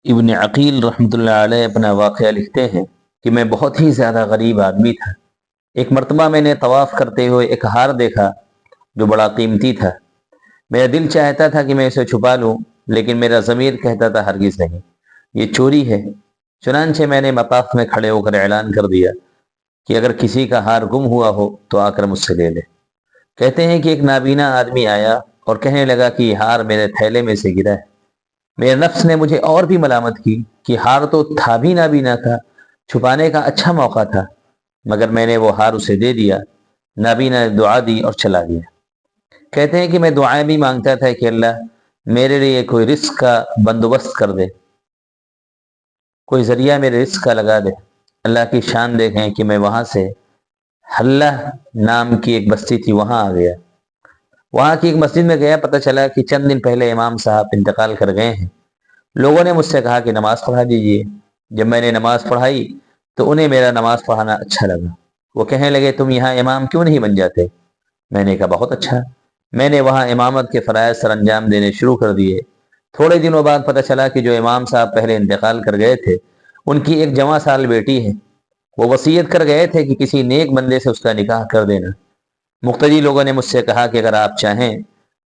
ابن عقیل رحمۃ اللہ علیہ اپنا واقعہ لکھتے ہیں کہ میں بہت ہی زیادہ غریب آدمی تھا۔ ایک مرتبہ میں نے طواف کرتے ہوئے ایک ہار دیکھا جو بڑا قیمتی تھا۔ میرا دل چاہتا تھا کہ میں اسے چھپا لوں، لیکن میرا ضمیر کہتا تھا ہرگز نہیں، یہ چوری ہے۔ چنانچہ میں نے مطاف میں کھڑے ہو کر اعلان کر دیا کہ اگر کسی کا ہار گم ہوا ہو تو آ کر مجھ سے لے لے۔ کہتے ہیں کہ ایک نابینا آدمی آیا اور کہنے لگا کہ یہ ہار میرے تھیلے میں سے گرا ہے۔ میرے نفس نے مجھے اور بھی ملامت کی کہ ہار تو تھا بھی نابینا کا، چھپانے کا اچھا موقع تھا، مگر میں نے وہ ہار اسے دے دیا۔ نابینا نے دعا دی اور چلا گیا۔ کہتے ہیں کہ میں دعائیں بھی مانگتا تھا کہ اللہ میرے لیے کوئی رزق کا بندوبست کر دے، کوئی ذریعہ میرے رزق کا لگا دے۔ اللہ کی شان دیکھیں کہ میں وہاں سے حلہ نام کی ایک بستی تھی وہاں آ گیا۔ وہاں کی ایک مسجد میں گیا، پتہ چلا کہ چند دن پہلے امام صاحب انتقال کر گئے ہیں۔ لوگوں نے مجھ سے کہا کہ نماز پڑھا دیجیے۔ جب میں نے نماز پڑھائی تو انہیں میرا نماز پڑھانا اچھا لگا۔ وہ کہنے لگے تم یہاں امام کیوں نہیں بن جاتے؟ میں نے کہا بہت اچھا۔ میں نے وہاں امامت کے فرائض سر انجام دینے شروع کر دیے۔ تھوڑے دنوں بعد پتہ چلا کہ جو امام صاحب پہلے انتقال کر گئے تھے ان کی ایک جواں سال بیٹی ہے۔ وہ وصیت کر گئے تھے کہ کسی نیک بندے سے اس کا نکاح کر دینا۔ مقتدی لوگوں نے مجھ سے کہا کہ اگر آپ چاہیں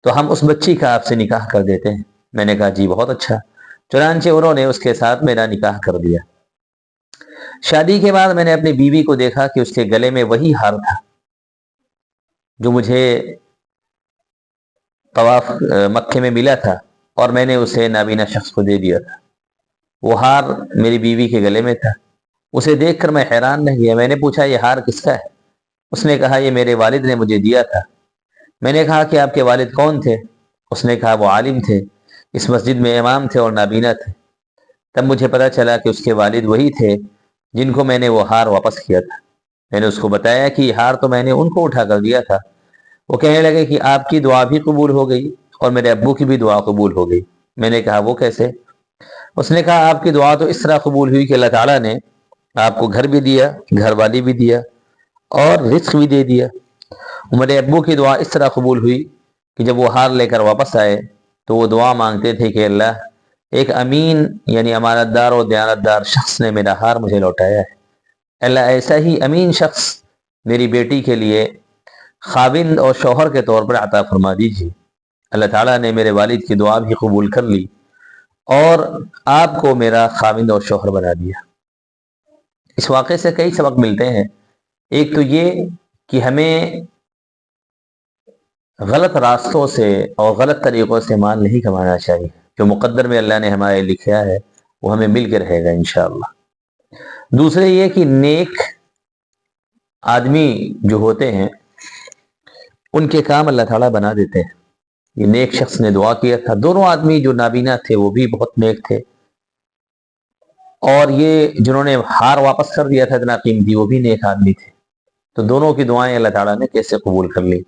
تو ہم اس بچی کا آپ سے نکاح کر دیتے ہیں۔ میں نے کہا جی بہت اچھا۔ چنانچہ انہوں نے اس کے ساتھ میرا نکاح کر دیا۔ شادی کے بعد میں نے اپنی بیوی کو دیکھا کہ اس کے گلے میں وہی ہار تھا جو مجھے طواف مکے میں ملا تھا، اور میں نے اسے نابینا شخص کو دے دیا تھا۔ وہ ہار میری بیوی کے گلے میں تھا۔ اسے دیکھ کر میں حیران رہ گیا۔ میں نے پوچھا یہ ہار کس کا ہے؟ اس نے کہا یہ میرے والد نے مجھے دیا تھا۔ میں نے کہا کہ آپ کے والد کون تھے؟ اس نے کہا وہ عالم تھے، اس مسجد میں امام تھے اور نابینا تھے۔ تب مجھے پتا چلا کہ اس کے والد وہی تھے جن کو میں نے وہ ہار واپس کیا تھا۔ میں نے اس کو بتایا کہ یہ ہار تو میں نے ان کو اٹھا کر دیا تھا۔ وہ کہنے لگے کہ آپ کی دعا بھی قبول ہو گئی اور میرے ابو کی بھی دعا قبول ہو گئی۔ میں نے کہا وہ کیسے؟ اس نے کہا آپ کی دعا تو اس طرح قبول ہوئی کہ اللہ تعالیٰ نے آپ کو گھر بھی دیا، گھر والی بھی دیا اور رزق بھی دے دیا۔ میرے ابو کی دعا اس طرح قبول ہوئی کہ جب وہ ہار لے کر واپس آئے تو وہ دعا مانگتے تھے کہ اللہ ایک امین یعنی امانت دار اور دیانت دار شخص نے میرا ہار مجھے لوٹایا ہے، اللہ ایسا ہی امین شخص میری بیٹی کے لیے خاوند اور شوہر کے طور پر عطا فرما دیجیے۔ اللہ تعالیٰ نے میرے والد کی دعا بھی قبول کر لی اور آپ کو میرا خاوند اور شوہر بنا دیا۔ اس واقعے سے کئی سبق ملتے ہیں۔ ایک تو یہ کہ ہمیں غلط راستوں سے اور غلط طریقوں سے مال نہیں کمانا چاہیے۔ جو مقدر میں اللہ نے ہمارے لکھا ہے وہ ہمیں مل کے رہے گا انشاءاللہ۔ دوسرے یہ کہ نیک آدمی جو ہوتے ہیں ان کے کام اللہ تعالیٰ بنا دیتے ہیں۔ یہ نیک شخص نے دعا کیا تھا۔ دونوں آدمی جو نابینا تھے وہ بھی بہت نیک تھے، اور یہ جنہوں نے ہار واپس کر دیا تھا اتنا قیمتی وہ بھی نیک آدمی تھے۔ تو دونوں کی دعائیں اللہ تعالیٰ نے کیسے قبول کر لی۔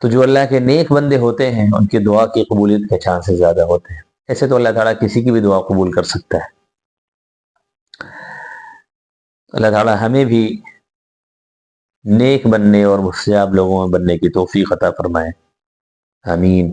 تو جو اللہ کے نیک بندے ہوتے ہیں ان کی دعا کی قبولیت کے چانسز زیادہ ہوتے ہیں۔ ایسے تو اللہ تعالیٰ کسی کی بھی دعا قبول کر سکتا ہے۔ اللہ تعالیٰ ہمیں بھی نیک بننے اور مستجاب لوگوں میں بننے کی توفیق عطا فرمائے، آمین۔